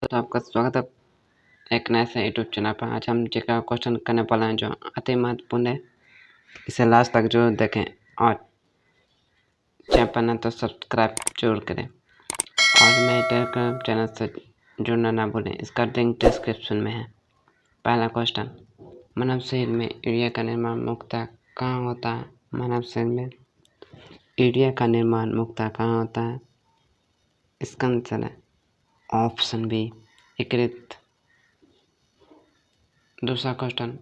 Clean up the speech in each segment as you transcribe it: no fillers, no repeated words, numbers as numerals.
तो आपका स्वागत है एक नए से यूट्यूब चैनल पर। आज हम जी का क्वेश्चन करने वाले हैं जो अति महत्वपूर्ण है। इसे लास्ट तक जरूर देखें और चैनल पर न तो सब्सक्राइब जरूर करें और मेरे टेलीग्राम चैनल से जुड़ना ना भूलें। इसका लिंक डिस्क्रिप्शन में है। पहला क्वेश्चन, मानव शरीर में यूरिया का निर्माण मुख्यतः कहाँ होता है? मानव शरीर में यूरिया का निर्माण मुख्यतः कहाँ होता है? इसका आंसर है ऑप्शन बी, यकृत। दूसरा क्वेश्चन,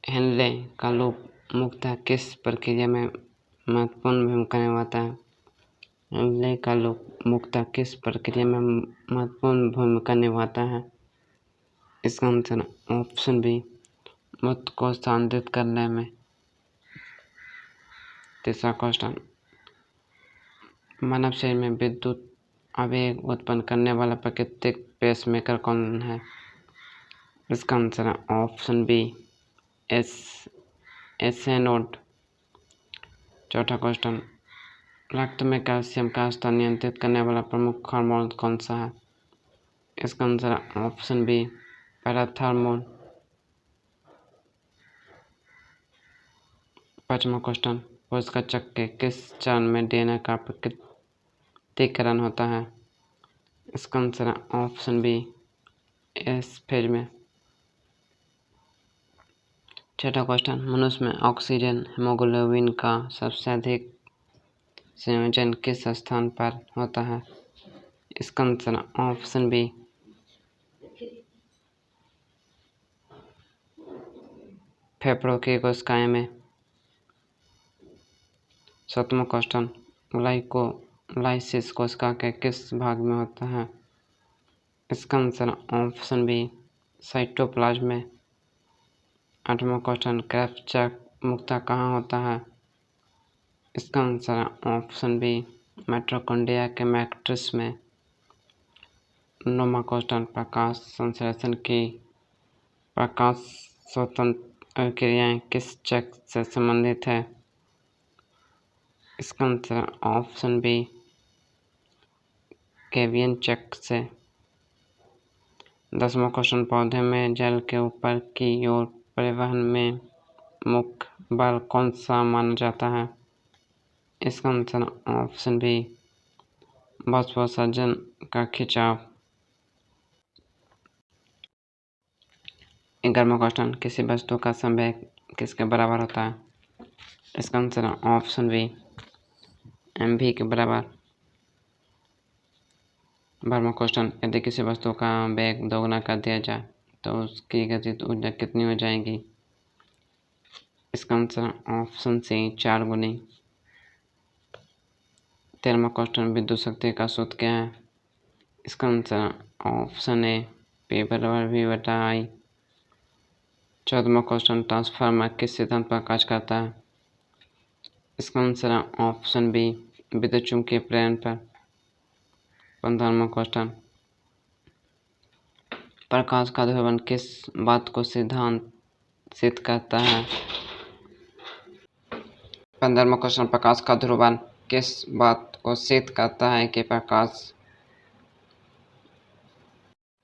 हेनले का लूप मुख्यतः किस प्रक्रिया में महत्वपूर्ण भूमिका निभाता है? हेनले का लूप मुख्यतः किस प्रक्रिया में महत्वपूर्ण भूमिका निभाता है? इसका आंसर ऑप्शन बी, मूत्र को स्थानांतरित करने में। तीसरा क्वेश्चन, मानव शरीर में विद्युत आवेग उत्पन्न करने वाला प्राकृतिक पेसमेकर कौन है? इसका आंसर है ऑप्शन बी, एसेनोड। चौथा क्वेश्चन, रक्त में कैल्शियम का स्तर नियंत्रित करने वाला प्रमुख हार्मोन कौन सा है? इसका आंसर है ऑप्शन बी, पैराथर्मोन। पांचवा क्वेश्चन, कोशिका चक्र के किस चरण में डीएनए का प्रकृतिकरण होता है? इसका आंसर है ऑप्शन बी, एस फेज में। छठा क्वेश्चन, मनुष्य में ऑक्सीजन हीमोग्लोबिन का सबसे अधिक संयोजन किस स्थान पर होता है? इसका आंसर ऑप्शन बी, फेफड़ों की कोशिकाएं में। सातवां क्वेश्चन, ग्लाइकोलाइसिस कोशिका के किस भाग में होता है? इसका आंसर ऑप्शन बी, साइटोप्लाज्म में। आठवां क्वेश्चन, क्रेफ्ट मुख्यतः कहाँ होता है? इसका आंसर ऑप्शन बी, माइटोकॉन्ड्रिया के मैट्रिक्स में। नौवां क्वेश्चन, प्रकाश संश्लेषण की प्रकाश स्वतंत्र क्रियाएं किस चक्र से संबंधित है? इसका आंसर ऑप्शन बी, कैवियन चक्र से। 10वां क्वेश्चन, पौधे में जल के ऊपर की ओर परिवहन में मुख्य बल कौन सा माना जाता है? इसका आंसर ऑप्शन बी, वाष्पोत्सर्जन का खिंचाव। 11वां क्वेश्चन, किसी वस्तु का संवेग किसके बराबर होता है? इसका आंसर ऑप्शन बी, mv के बराबर। 12वां क्वेश्चन, यदि किसी वस्तु का वेग दोगुना कर दिया जाए तो उसकी गतिज ऊर्जा कितनी हो जाएगी? इसका आंसर ऑप्शन सी, 4 गुनी। 13वां क्वेश्चन, विद्युत शक्ति का सूत्र क्या है? इसका आंसर ऑप्शन ए, P बराबर V बटा I। 14वां क्वेश्चन, ट्रांसफार्मर किस सिद्धांत पर कार्य करता है? इसका आंसर ऑप्शन बी, विद्युत चुम्बकीय प्रेरण पर। 15वां क्वेश्चन, प्रकाश का ध्रुवण किस बात को सिद्ध करता है? 15वां क्वेश्चन, प्रकाश का ध्रुवण किस बात को सिद्ध करता है कि प्रकाश?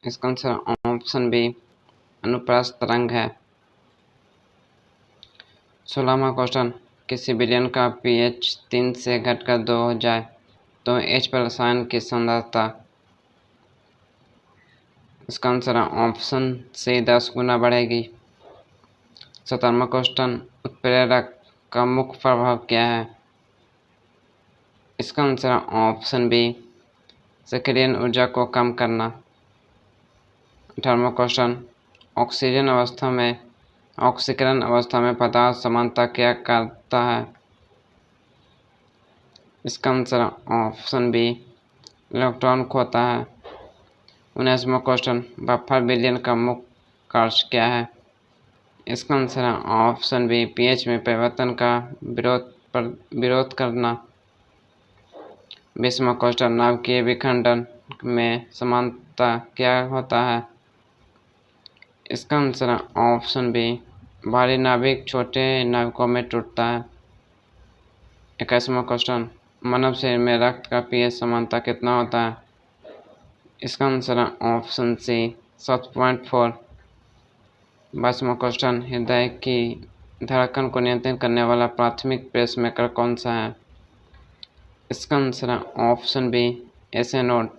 इसका आंसर ऑप्शन बी, अनुप्रस्थ तरंग है। 16वां क्वेश्चन, किसी विलयन का pH 3 से घटकर 2 हो जाए तो H पर रसायन की सांद्रता? इसका आंसर ऑप्शन सी, 10 गुना बढ़ेगी। 17वां क्वेश्चन, उत्प्रेरक का मुख्य प्रभाव क्या है? इसका आंसर ऑप्शन बी, सक्रियण ऊर्जा को कम करना। 18वां क्वेश्चन, ऑक्सीकरण अवस्था में पदार्थ सामान्यतः क्या करता है? इसका आंसर ऑप्शन बी, इलेक्ट्रॉन खोता है। 19वां क्वेश्चन, बफर विलयन का मुख्य कार्य क्या है? इसका आंसर ऑप्शन बी, pH में परिवर्तन का विरोध करना। 20वां क्वेश्चन, नाभिकीय विखंडन में सामान्यतः क्या होता है? इसका आंसर ऑप्शन बी, भारी नाभिक छोटे नाभिकों में टूटता है। 21वां क्वेश्चन, मानव शरीर में रक्त का pH सामान्यतः कितना होता है? इसका आंसर है ऑप्शन सी 7.4। 22वां क्वेश्चन, हृदय की धड़कन को नियंत्रित करने वाला प्राथमिक पेसमेकर कौन सा है? इसका आंसर है ऑप्शन बी एस नोड।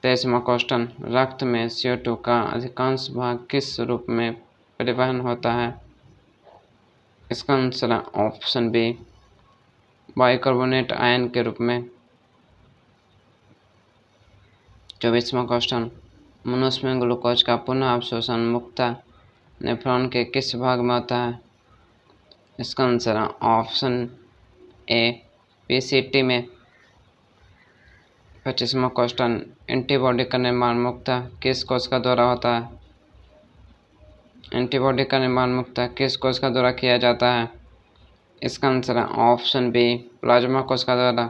23वां क्वेश्चन, रक्त में CO2 का अधिकांश भाग किस रूप में परिवहन होता है? इसका आंसर है ऑप्शन बी बाइकार्बोनेट आयन के रूप में। 24वां क्वेश्चन, मनुष्य में ग्लूकोज का पुनः अवशोषण मुख्यतः नेफ्रॉन के किस भाग में होता है? इसका आंसर है ऑप्शन ए PCT में। 25वां क्वेश्चन, एंटीबॉडी का निर्माण मुख्यतः किस कोश का द्वारा होता है? एंटीबॉडी का निर्माण मुख्यतः किस कोश का द्वारा किया जाता है? इसका आंसर है ऑप्शन बी प्लाज्मा कोश का द्वारा।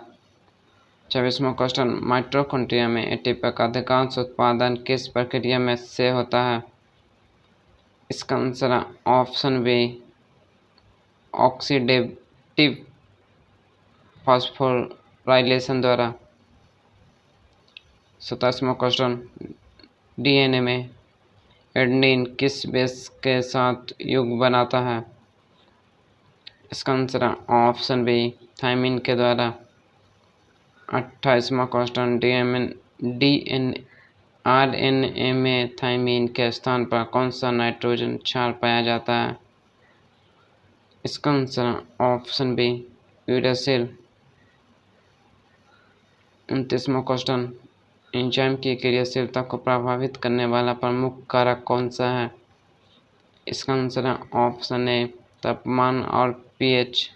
26वां क्वेश्चन, माइटोकॉन्ड्रिया में एटीपी का अधिकांश उत्पादन किस प्रक्रिया में से होता है? इसका आंसर है ऑप्शन बी ऑक्सीडेटिव फॉस्फोराइलेशन द्वारा। 27वां क्वेश्चन, DNA में एडेनिन किस बेस के साथ युग्म बनाता है? इसका आंसर है ऑप्शन बी थायमिन के द्वारा। 28वां क्वेश्चन, RNA में थायमिन के स्थान पर कौन सा नाइट्रोजन क्षार पाया जाता है? इसका आंसर है ऑप्शन बी यूरेसिल। 29वां क्वेश्चन, एंजाइम की क्रियाशीलता को प्रभावित करने वाला प्रमुख कारक कौन सा है? इसका आंसर है ऑप्शन ए तापमान और pH।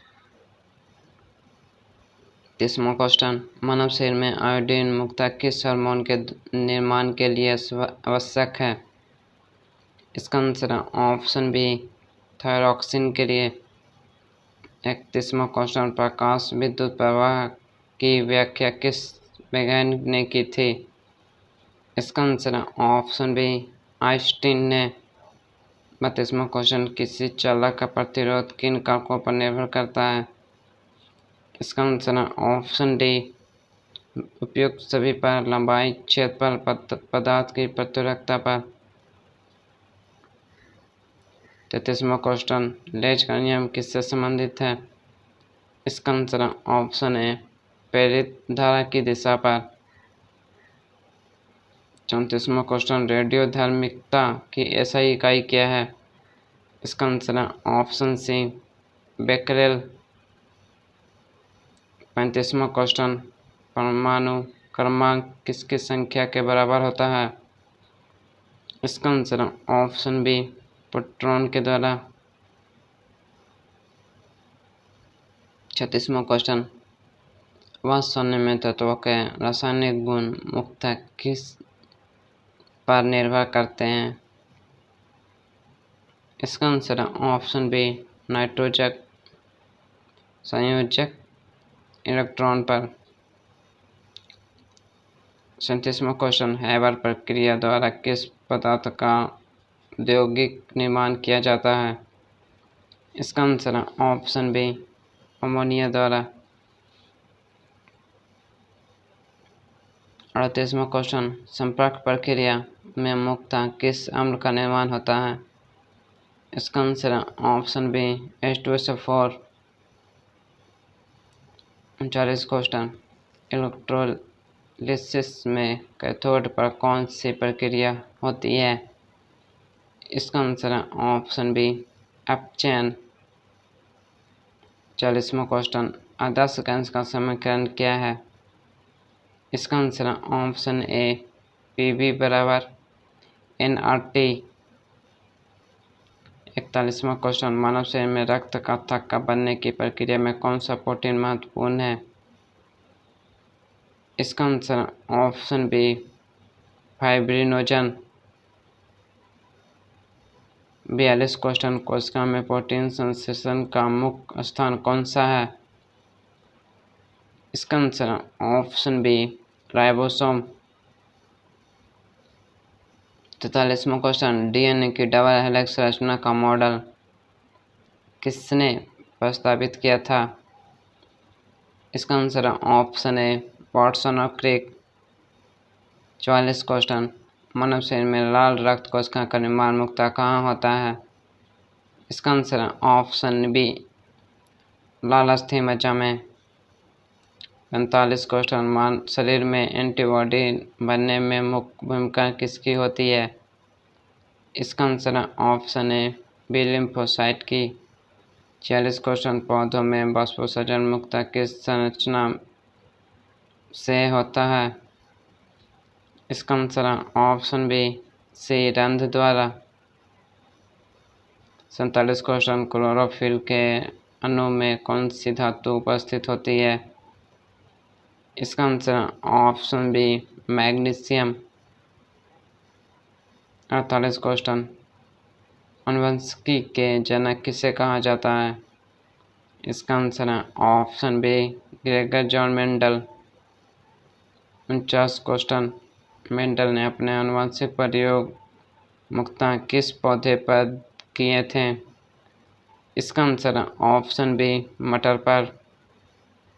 30वां क्वेश्चन, मानव शरीर में आयोडीन मुख्यतः किस हार्मोन के निर्माण के लिए आवश्यक है? इसका आंसर है ऑप्शन बी थायरॉक्सिन के लिए। 31वां क्वेश्चन, प्रकाश विद्युत प्रवाह की व्याख्या किस वैज्ञानिक ने की थी? इसका आंसर है ऑप्शन बी आइंस्टीन ने। 32वां क्वेश्चन, किसी चालक का प्रतिरोध किन कारकों पर निर्भर करता है? इसका आंसर है ऑप्शन डी उपयुक्त सभी पर, लंबाई, क्षेत्रफल, पदार्थ की प्रतिरोधकता पर। 33वां क्वेश्चन, लेज का नियम किससे संबंधित है? इसका आंसर है ऑप्शन ए प्रेरित धारा की दिशा पर। 34वां क्वेश्चन, रेडियोधर्मिता की SI इकाई क्या है? इसका आंसर है ऑप्शन सी बेकरेल। 35वां क्वेश्चन, परमाणु क्रमांक किसकी संख्या के बराबर होता है? इसका आंसर है ऑप्शन बी प्रोटॉन के द्वारा। 36वां क्वेश्चन, वाष्प में तत्वों के रासायनिक गुण मुख्यतः किस पर निर्भर करते हैं? इसका आंसर है ऑप्शन बी नाइट्रोजन संयोजक इलेक्ट्रॉन पर। 37वां क्वेश्चन, हैबर प्रक्रिया द्वारा किस पदार्थ का औद्योगिक निर्माण किया जाता है? इसका आंसर है ऑप्शन बी अमोनिया द्वारा। 38वां क्वेश्चन, संपर्क प्रक्रिया में मुख्यतः किस अम्ल का निर्माण होता है? इसका आंसर है option B H2SO4। 39 question, electrolysis में कैथोड पर कौन सी प्रक्रिया होती है? इसका आंसर है ऑप्शन बी अपचयन। 40वां क्वेश्चन, आदर्श गैस का समीकरण क्या है? इसका आंसर है ऑप्शन ए PV बराबर nRT। 41वां क्वेश्चन, मानव शरीर में रक्त का थक्का बनने की प्रक्रिया में कौन सा प्रोटीन महत्वपूर्ण है? इसका आंसर है ऑप्शन बी फाइब्रिनोजन। 42 क्वेश्चन, कोशिका में प्रोटीन संश्लेषण का मुख्य स्थान कौन सा है? इसका आंसर है ऑप्शन बी राइबोसोम। 43वां क्वेश्चन, DNA की डबल हेलिक्स रचना का मॉडल किसने प्रस्तावित किया था? इसका आंसर है ऑप्शन ए वाटसन और क्रिक। 44 क्वेश्चन, मानव शरीर में लाल रक्त कोशिका का निर्माण मुख्यतः कहाँ होता है? इसका आंसर ऑप्शन बी, लाल अस्थि मज्जा में। 45 क्वेश्चन, मानव शरीर में एंटीबॉडी बनने में मुख्य भूमिका किसकी होती है? इसका answer option A, B, lymphocyte की। 46 क्वेश्चन, पौधों में वाष्पोत्सर्जन मुख्यतः किस संरचना से होता है? इसका आंसर ऑप्शन बी, सी, रंध्र द्वारा। 47 क्वेश्चन, क्लोरोफिल के अणु में कौन सी धातु उपस्थित होती है? इसका answer option B, magnesium. 48 question, आनुवंशिकी के जनक किसे कहा जाता है? इसका answer option B, Gregor John Mendel. 49 question, Mendel ने अपने आनुवंशिक प्रयोग मुख्यतः किस पौधे पर किए थे? इसका आंसर ऑप्शन बी, मटर पर।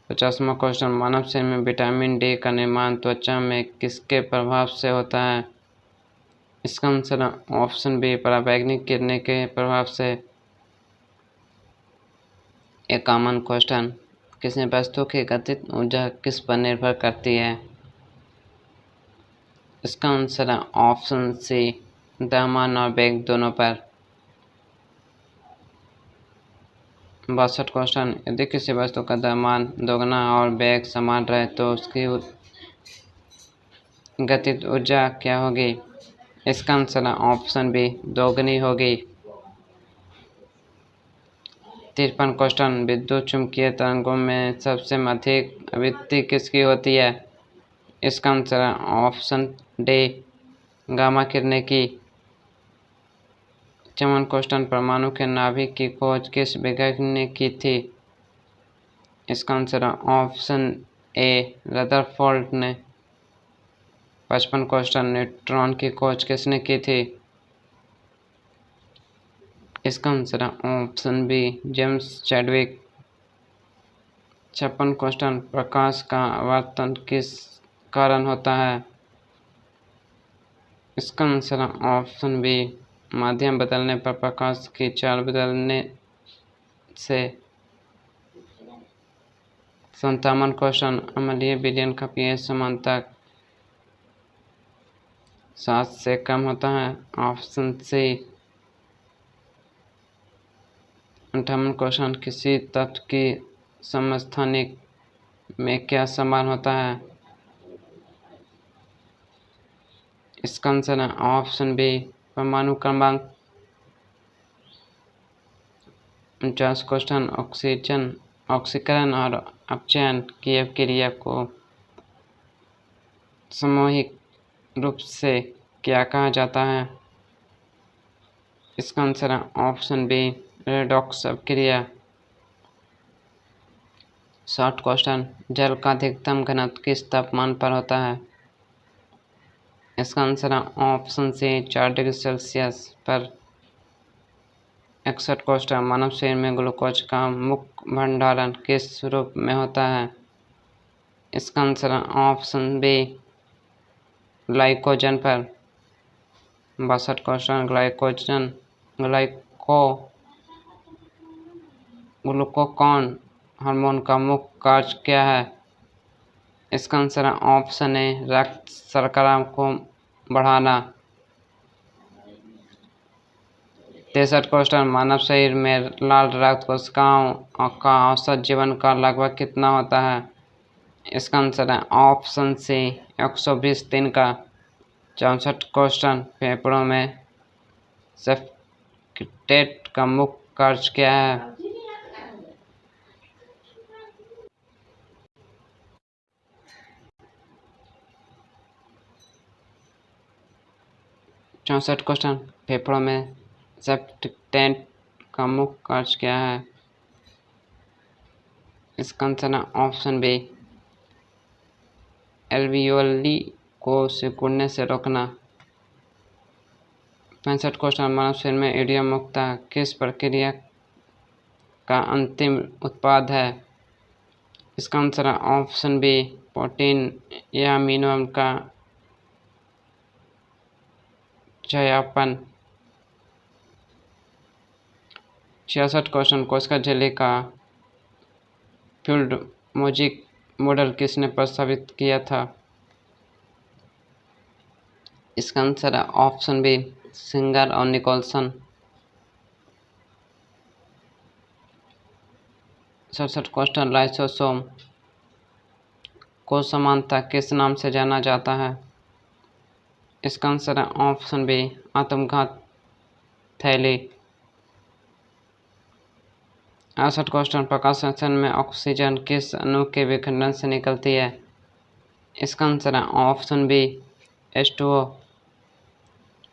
50वां क्वेश्चन, मानव शरीर में विटामिन डी का निर्माण त्वचा में किसके प्रभाव से होता है? इसका आंसर ऑप्शन बी, पराबैंगनी किरणें के प्रभाव से। एक कॉमन क्वेश्चन, किसी वस्तु की गतिज ऊर्जा किस पर निर्भर करती है? इसका आंसर ऑप्शन सी, द्रव्यमान और वेग दोनों पर। 62 क्वेश्चन, यदि किसी वस्तु का द्रव्यमान दोगुना और वेग समान रहे तो उसकी गतिज ऊर्जा क्या होगी? इसका आंसर ऑप्शन बी, दोगुनी होगी। 53 क्वेश्चन, विद्युत चुम्बकीय तरंगों में सबसे अधिक आवृत्ति किसकी होती है? इसका आंसर ऑप्शन डी, गामा किरणें की। 54 क्वेश्चन, परमाणु के नाभिक की खोज किस वैज्ञानिक ने की थी? इसका आंसर ऑप्शन ए, रदरफोर्ड ने। 55 क्वेश्चन, न्यूट्रॉन की खोज किसने की थी? इसका answer option B, James Chadwick. 56 question, प्रकाश का आवर्तन किस कारण होता है? इसका आंसर ऑप्शन बी, माध्यम बदलने पर प्रकाश की चाल बदलने से। 57 क्वेश्चन, अम्लीय विलयन का पीएच समानतः 7 से कम होता है? Option C. 58 क्वेश्चन, किसी तत्व की समस्थानिक में क्या समान होता है? इसका आंसर है ऑप्शन बी, परमाणु क्रमांक। 49 क्वेश्चन, ऑक्सीकरण और अपचयन की अभिक्रिया को सामूहिक रूप से क्या कहा जाता है? इसका आंसर है ऑप्शन बी, रेडॉक्स अभिक्रिया। 60 क्वेश्चन, जल का अधिकतम घनत्व किस तापमान पर होता है? इसका आंसर है ऑप्शन सी, 4 डिग्री सेल्सियस पर। 61 क्वेश्चन, मानव शरीर में ग्लूकोज का मुख्य भंडारण किस रूप में होता है? इसका आंसर है ऑप्शन बी, ग्लाइकोजन पर। 62 क्वेश्चन, ग्लूकागॉन हार्मोन का मुख्य कार्य क्या है? इसका आंसर है ऑप्शन ए, रक्त शर्करा को बढ़ाना। 63 क्वेश्चन, मानव शरीर में लाल रक्त कोशिकाओं का औसत जीवन काल लगभग कितना होता है? इसका आंसर है ऑप्शन सी, 120 दिन का। 64 क्वेश्चन, फेफड़ों में सफोकेट का मुख्य कार्य क्या है? चौंसठ क्वेश्चन, फेफड़ों में सफोकेट का मुख्य कार्य क्या है? इसका आंसर है ऑप्शन बी, एल्वियोली को सिकुड़ने से रोकना। 65 क्वेश्चन, मानव शरीर में यूरिया मुख्यतः किस प्रक्रिया का अंतिम उत्पाद है? इसका आंसर है ऑप्शन बी, प्रोटीन या अमीनो अम्ल का चयापन। 66 क्वेश्चन, कोशिका झिल्ली का फ्यूल्ड म्यूजिक मॉडल किसने प्रस्तावित किया था? इसका आंसर है ऑप्शन बी, सिंगर और निकोलसन। 67 क्वेश्चन, लाइसोसोम को समानता किस नाम से जाना जाता है? इसका आंसर है ऑप्शन बी, आत्मघात थैली। 68 क्वेश्चन, प्रकाश संश्लेषण में ऑक्सीजन किस अणु के विखंडन से निकलती है? इसका आंसर है option B, H2O।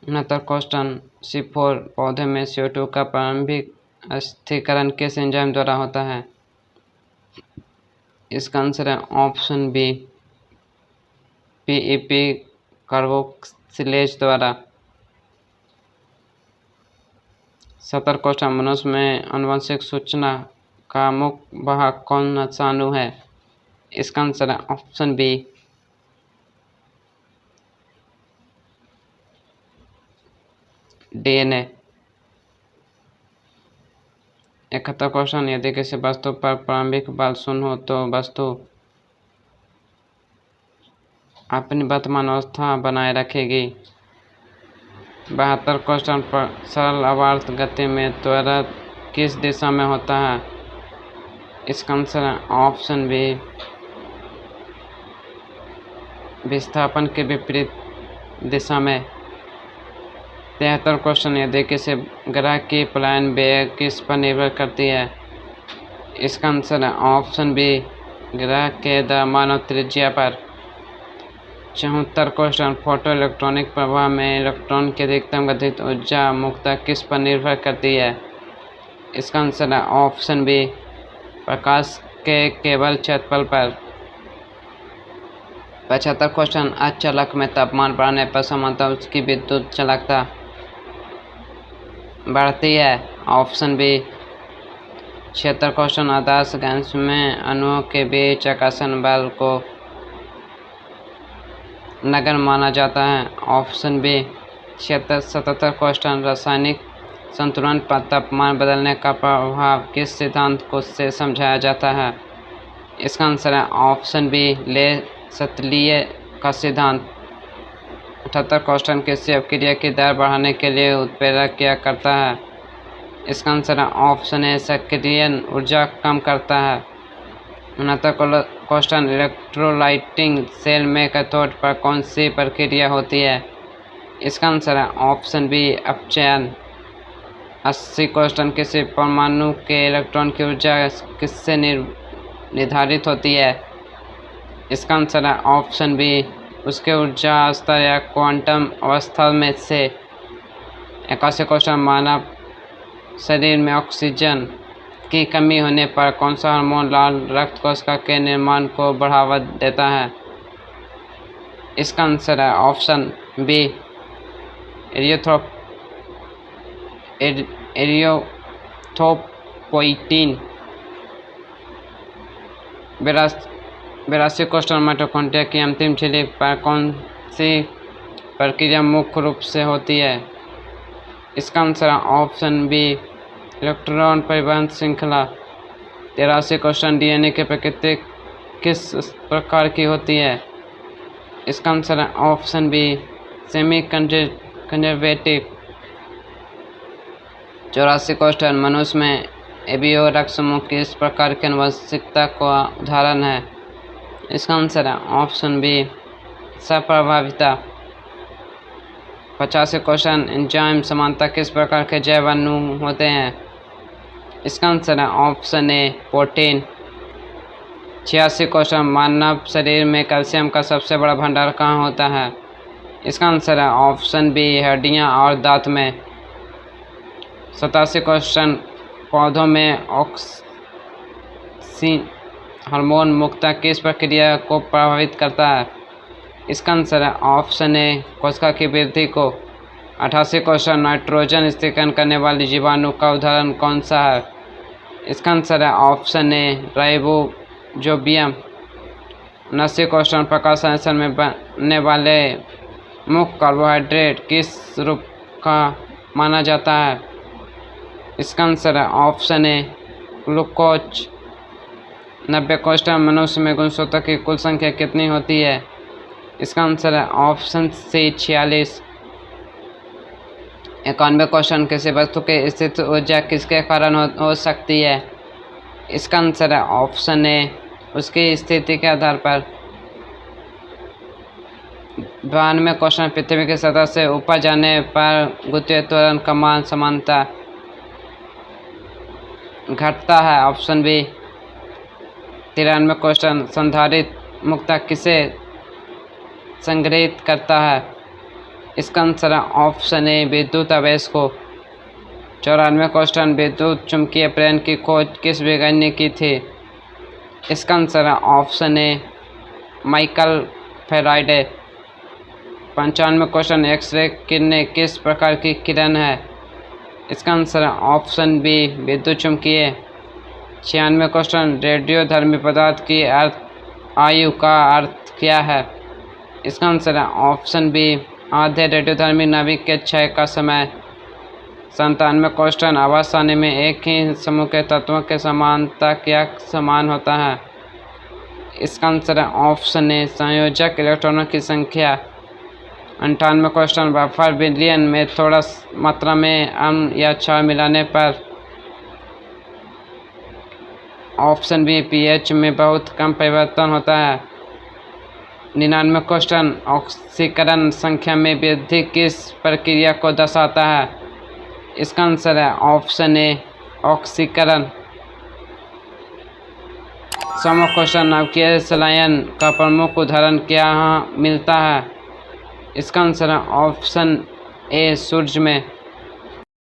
69 question, C4 पौधे में CO2 का प्रारंभिक स्थिरीकरण किस एंजाइम द्वारा होता है? इसका आंसर है ऑप्शन बी, PEP कार्बोक्सिलेज द्वारा। 70 क्वेश्चन, मनुष्य में आनुवंशिक सूचना का मुख्य वाहक कौन सा अणु है? इसका आंसर है ऑप्शन बी, DNA। 71 क्वेश्चन, यदि किसी वस्तु पर प्रारंभिक बल शून्य हो तो वस्तु अपनी वर्तमान अवस्था बनाए रखेगी। 72 क्वेश्चन पर सरल आवर्त गति में त्वरण किस दिशा में होता है? इसका आंसर है ऑप्शन बी, विस्थापन के विपरीत दिशा में। 73 क्वेश्चन, यदि किसी ग्रह की पलायन वेग किस पर निर्भर करती है? इसका आंसर है ऑप्शन बी, ग्रह के द्रव्यमान और त्रिज्या पर। 74 क्वेश्चन, फोटो इलेक्ट्रॉनिक प्रवाह में इलेक्ट्रॉन की अधिकतम गतिज ऊर्जा मुख्यतः किस पर निर्भर करती है? इसका आंसर है ऑप्शन बी, प्रकाश के केवल क्षेत्रफल पर। 75 क्वेश्चन, अचालक में तापमान बढ़ने पर सामान्यतः उसकी विद्युत चालकता बढ़ती है। Option B. 76 क्वेश्चन, आदर्श गैस में अणुओं के बीच आकर्षण बल को नगण्य माना जाता है। Option B. 77 क्वेश्चन, रासायनिक संतुलन पर तापमान बदलने का प्रभाव किस सिद्धांत को से समझाया जाता है? इसका आंसर है ऑप्शन बी, ले सतलीय का सिद्धांत। 78 क्वेश्चन, किसी अपक्रिया की दर बढ़ाने के लिए उत्प्रेरक क्या करता है? इसका आंसर है ऑप्शन ए, सक्रियण ऊर्जा कम करता है। 69 क्वेश्चन, इलेक्ट्रोलाइटिंग सेल में कैथोड पर कौन सी प्रक्रिया होती है? इसका आंसर है ऑप्शन बी, अपचयन। 80 क्वेश्चन, किसी परमाणु के इलेक्ट्रॉन की ऊर्जा किससे निर्धारित होती है? इसका आंसर है ऑप्शन बी, उसके ऊर्जा स्तर या क्वांटम अवस्था में से। 81 क्वेश्चन, मानव शरीर में ऑक्सीजन की कमी होने पर कौन सा हार्मोन लाल रक्त कोशिका के निर्माण को बढ़ावा देता है? इसका आंसर है option B, erythropoietin. 82 question, mitochondria की अंतिम झिल्ली पर कौन सी प्रक्रिया मुख्य रूप से होती है? इसका आंसर है ऑप्शन बी, इलेक्ट्रॉन परिवहन श्रृंखला। 83 क्वेश्चन, DNA की प्रकृति किस प्रकार की होती है? इसका आंसर है option B, semi conservative. 84 question, मनुष्य में एबीओ रक्त समूह किस प्रकार की आनुवंशिकता का उदाहरण है? इसका आंसर है ऑप्शन बी, सप्रभाविता। 85 क्वेश्चन, एंजाइम समानता किस प्रकार के जैव अणु होते हैं? इसका आंसर है ऑप्शन ए, प्रोटीन। 86 क्वेश्चन, मानव शरीर में कैल्शियम का सबसे बड़ा भंडार कहाँ होता है? इसका आंसर है ऑप्शन बी, हड्डियाँ और दांत में। 87 क्वेश्चन, पौधों में ऑक्सीन हार्मोन मुख्यतः किस प्रक्रिया को प्रभावित करता है? इसका आंसर है ऑप्शन ए, कोशिका की वृद्धि को। 88 क्वेश्चन, नाइट्रोजन स्थिरीकरण करने वाली जीवाणु का उदाहरण कौन सा है? इसका आंसर है ऑप्शन ए, राइबोजोबियम। 89 क्वेश्चन, प्रकाश संश्लेषण में बनने वाले मुख्य कार्बोहाइड्रेट किस रूप का माना जाता है? इसका आंसर है ऑप्शन ए ग्लूकोज। 90 क्वेश्चन मनुष्य में गुणसूत्रों की कुल संख्या कितनी होती है? इसका आंसर है ऑप्शन सी 46। 91 क्वेश्चन किसी वस्तु की स्थित ऊर्जा किसके कारण हो सकती है? इसका आंसर है ऑप्शन ए उसकी स्थिति के आधार पर। 92 क्वेश्चन पृथ्वी की सतह से ऊपर जाने पर गुरुत्वीय त्वरण का मान समानता घटता है, ऑप्शन बी। 93 क्वेश्चन संधारित्र मुक्ता किसे संग्रहित करता है? इसका आंसर है ऑप्शन ए विद्युत आवेश को। 94 क्वेश्चन विद्युत चुंबकीय प्रेरण की खोज किस वैज्ञानिक ने की थी? इसका आंसर है option A Michael Faraday. 95 question X ray किरणें किस प्रकार की किरण है? इसका आंसर है ऑप्शन बी विद्युत चुम्बकीय। 96 क्वेश्चन रेडियोधर्मी पदार्थ की आयु का अर्थ क्या है? इसका आंसर है ऑप्शन बी आधे रेडियोधर्मी नाभिक के क्षय का समय। 97 क्वेश्चन आवास सारणी में एक ही समूह के तत्वों के समानता क्या समान होता है? इसका आंसर है ऑप्शन ए संयोजक इलेक्ट्रॉनों की संख्या। 98 क्वेश्चन बफर विलयन में थोड़ा मात्रा में अम्ल या क्षार मिलाने पर ऑप्शन बी पीएच में बहुत कम परिवर्तन होता है। 99 क्वेश्चन ऑक्सीकरण संख्या में वृद्धि किस प्रक्रिया को दर्शाता है? इसका आंसर है ऑप्शन ए ऑक्सीकरण। 100 क्वेश्चन नाभिकीय संलयन का प्रमुख उदाहरण क्या मिलता है? इसका आंसर है ऑप्शन ए सूर्य में।